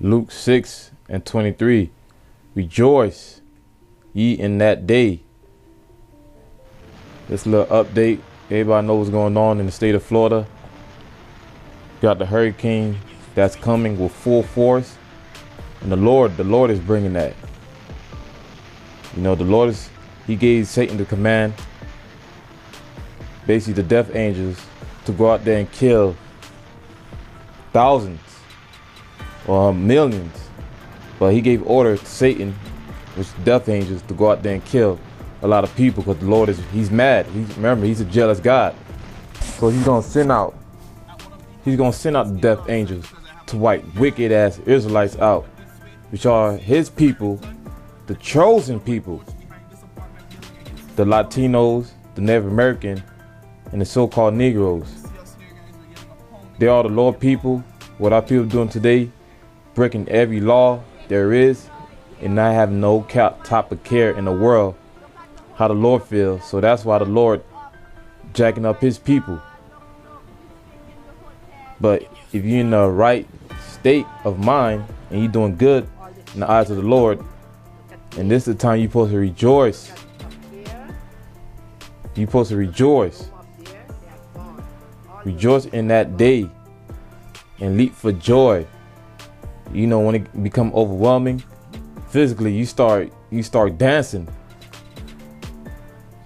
Luke 6:23. Rejoice ye in that day. This little update. Everybody knows what's going on in the state of Florida. Got the hurricane that's coming with full force. And the Lord is bringing that. You know, the Lord he gave Satan the command, basically the death angels, to go out there and kill thousands or millions. But he gave order to Satan, which is death angels, to go out there and kill a lot of people, because the Lord he's mad. Remember, he's a jealous God. So he's gonna send out the death angels to wipe wicked ass Israelites out, which are his people, the chosen people, the Latinos, the Native American, and the so-called Negroes. They are the Lord people. What our people doing today, breaking every law there is, and not having no type of care in the world how the Lord feels. So that's why the Lord jacking up his people. But if you're in the right state of mind and you're doing good in the eyes of the Lord, and this is the time you're supposed to rejoice. You're supposed to rejoice. Rejoice in that day and leap for joy. You know, when it become overwhelming physically, you start dancing,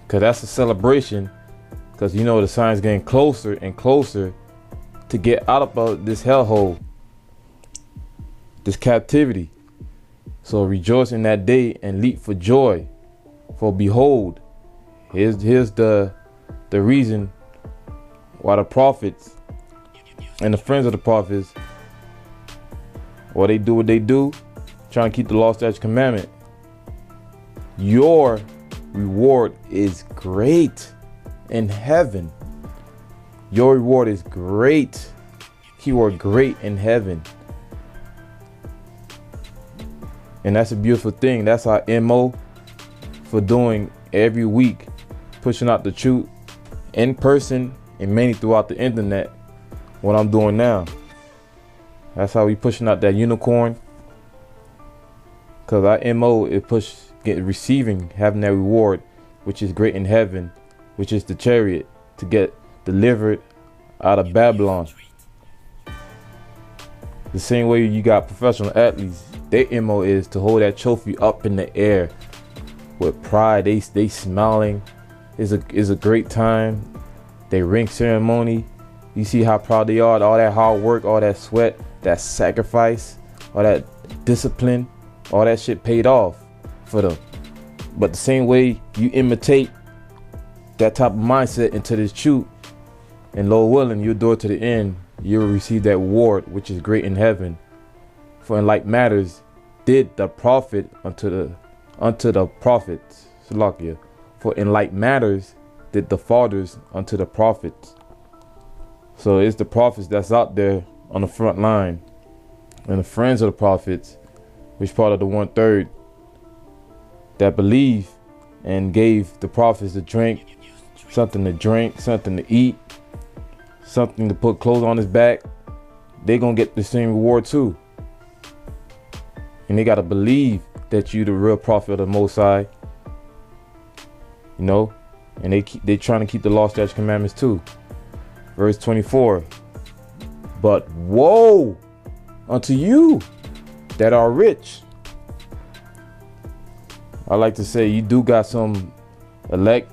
because that's a celebration, because you know the sign's getting closer and closer to get out of this hellhole, this captivity. So rejoice in that day and leap for joy, for behold, here's the reason why the prophets and the friends of the prophets, they do what they do, trying to keep the law, statute, commandment. Your reward is great in heaven. Your reward is great. Keyword great in heaven. And that's a beautiful thing. That's our MO for doing every week, pushing out the truth in person and mainly throughout the internet. What I'm doing now. That's how we pushing out that unicorn. Because our MO is receiving, having that reward, which is great in heaven, which is the chariot, to get delivered out of Babylon. The same way you got professional athletes, their MO is to hold that trophy up in the air with pride. They smiling. It's a great time. They ring ceremony. You see how proud they are. All that hard work, all that sweat, that sacrifice, all that discipline, all that shit paid off for them. But the same way you imitate that type of mindset into this truth, and Lord willing, you'll do it to the end, you'll receive that reward, which is great in heaven. For in like matters did the prophet unto the prophets. Salakia. For in like matters did the fathers unto the prophets. So it's the prophets that's out there on the front line, and the friends of the prophets, which part of the 1/3 that believe and gave the prophets something to drink, something to eat, something to put clothes on his back. They gonna get the same reward too. And they gotta believe that you the real prophet of the Most High. You know, and they trying to keep the law, statutes, commandments too. Verse 24. But woe unto you that are rich. I like to say you do got some elect.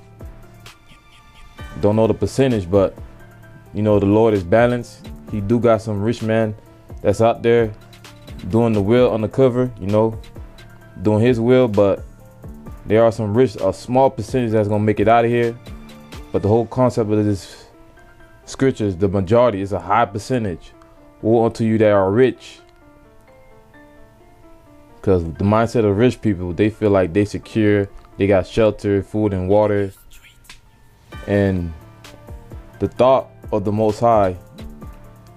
Don't know the percentage, but you know the Lord is balanced. He do got some rich man that's out there doing the will undercover, you know, doing his will. But there are some rich, a small percentage that's gonna make it out of here. But the whole concept of this scripture is the majority is a high percentage. Woe unto you that are rich. Because the mindset of rich people, they feel like they secure, they got shelter, food and water. And the thought of the Most High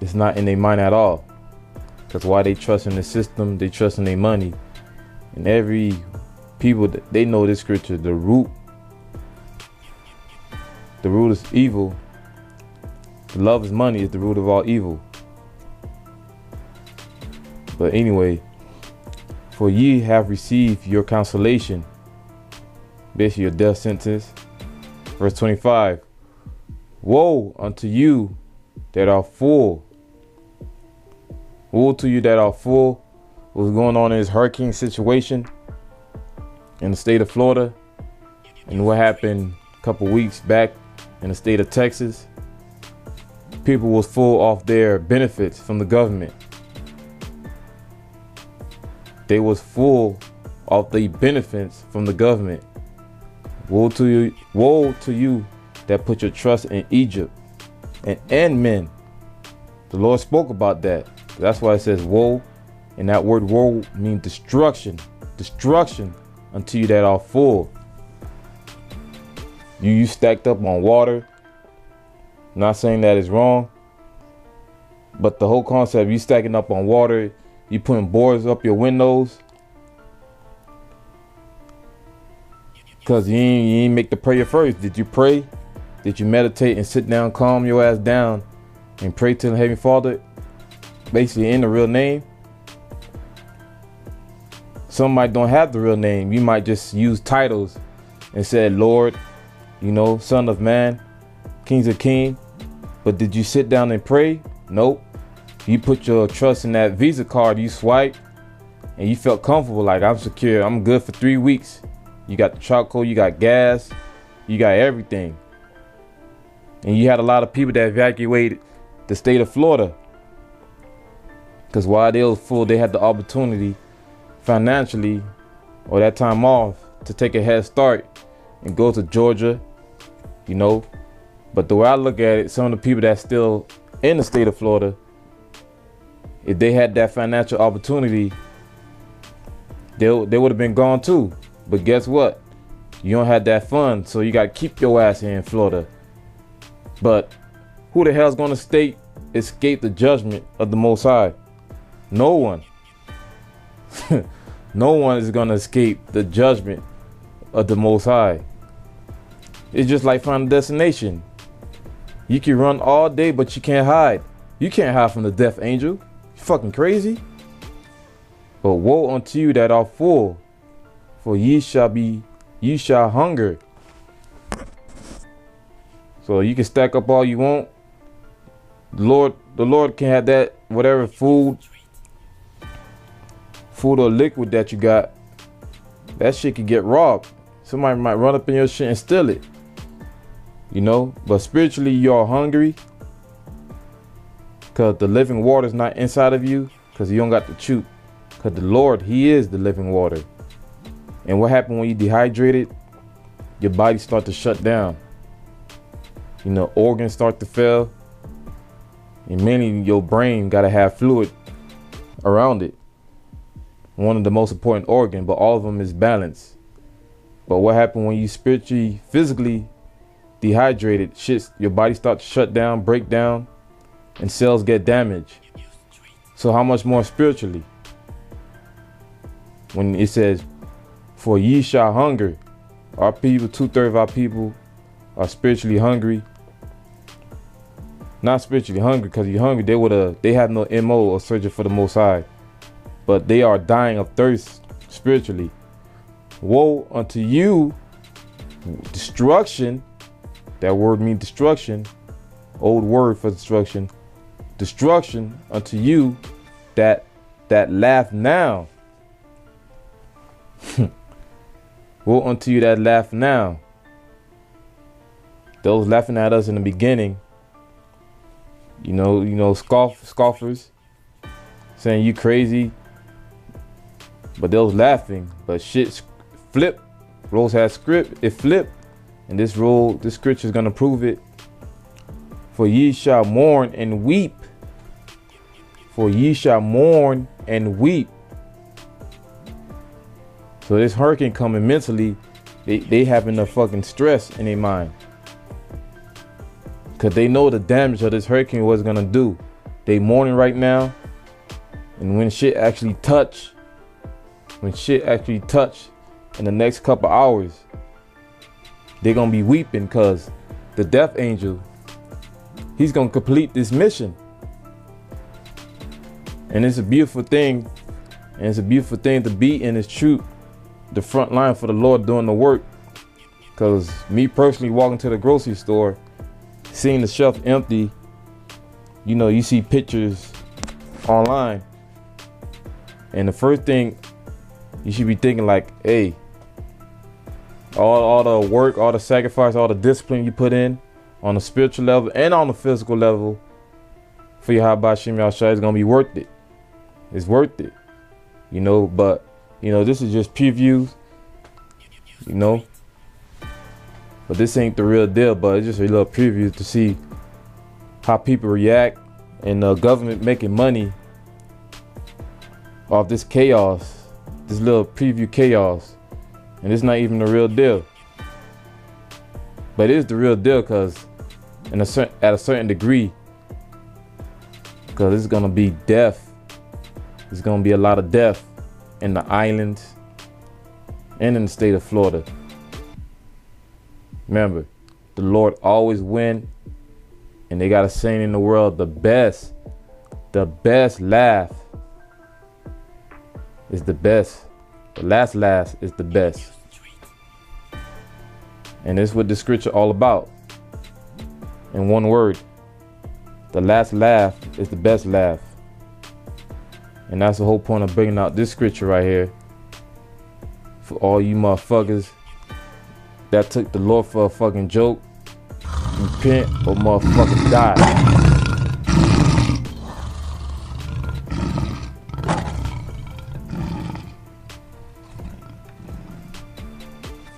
is not in their mind at all. Because why they trust in the system, they trust in their money. And every people, they know this scripture, the root is evil. The love is money is the root of all evil. But anyway, for ye have received your consolation, basically your death sentence. Verse 25, woe unto you that are full. Woe to you that are full. What's going on in this hurricane situation in the state of Florida, and what happened a couple weeks back in the state of Texas. People was full off their benefits from the government. They was full of the benefits from the government. Woe to you that put your trust in Egypt and men. The Lord spoke about that. That's why it says woe, and that word woe means destruction. Destruction unto you that are full. You stacked up on water. Not saying that is wrong, but the whole concept, you stacking up on water, you putting boards up your windows, because you ain't make the prayer first. Did you pray? Did you meditate and sit down, calm your ass down, and pray to the Heavenly Father, basically in the real name? Some might don't have the real name. You might just use titles and say Lord, you know, Son of Man, Kings of King. But did you sit down and pray? Nope. You put your trust in that Visa card, you swipe, and you felt comfortable, like I'm secure, I'm good for 3 weeks. You got the charcoal, you got gas, you got everything. And you had a lot of people that evacuated the state of Florida, because while they were full, they had the opportunity financially or that time off to take a head start and go to Georgia, you know. But the way I look at it, some of the people that's still in the state of Florida, if they had that financial opportunity, they would have been gone too. But guess what? You don't have that fund, so you got to keep your ass here in Florida. But who the hell's going to escape the judgment of the Most High? No one. No one is going to escape the judgment of the Most High. It's just like Final Destination. You can run all day, but you can't hide. You can't hide from the death angel. You fucking crazy? But woe unto you that are full, for ye shall hunger. So you can stack up all you want. The Lord can have that, whatever food or liquid that you got, that shit can get robbed. Somebody might run up in your shit and steal it. You know, but spiritually you're hungry, because the living water is not inside of you, because you don't got to chew. Because the Lord, He is the living water. And what happens when you dehydrated? Your body start to shut down. You know, organs start to fail. And mainly your brain got to have fluid around it. One of the most important organs, but all of them is balance. But what happens when you spiritually, physically dehydrated? Your body starts to shut down, break down, and cells get damaged. So how much more spiritually? When it says, for ye shall hunger. Our people, 2/3 of our people are spiritually hungry. Not spiritually hungry, because you're hungry, they have no MO or searching for the Most High. But they are dying of thirst spiritually. Woe unto you, destruction. That word means destruction. Old word for destruction. Destruction unto you that laugh now. Woe unto you that laugh now. Those laughing at us in the beginning, you know, scoffers, saying you crazy. But they was laughing. But shit flip. Rolls had script. It flipped. And this scripture is gonna prove it. For ye shall mourn and weep. For ye shall mourn and weep. So this hurricane coming mentally, they having a fucking stress in their mind. Cause they know the damage of this hurricane was gonna do. They mourning right now. And when shit actually touch in the next couple hours, they're gonna be weeping, cause the death angel, he's gonna complete this mission. And it's a beautiful thing. And it's a beautiful thing to be in His truth, the front line for the Lord doing the work. Because me personally walking to the grocery store, seeing the shelf empty, you know, you see pictures online. And the first thing you should be thinking like, hey, all the work, all the sacrifice, all the discipline you put in on the spiritual level and on the physical level for Yahawah Bahasham Yahawashi is going to be worth it. It's worth it, you know. But, you know, this is just previews, you know. But this ain't the real deal, but it's just a little preview to see how people react and the government making money off this chaos, this little preview chaos. And it's not even the real deal. But it is the real deal because at a certain degree, because it's going to be death. There's going to be a lot of death in the islands and in the state of Florida. Remember, the Lord always win. And they got a saying in the world, the best laugh is the best. The last laugh is the best. And this is what the scripture all about. In one word, the last laugh is the best laugh. And that's the whole point of bringing out this scripture right here. For all you motherfuckers that took the Lord for a fucking joke, repent or motherfuckers die.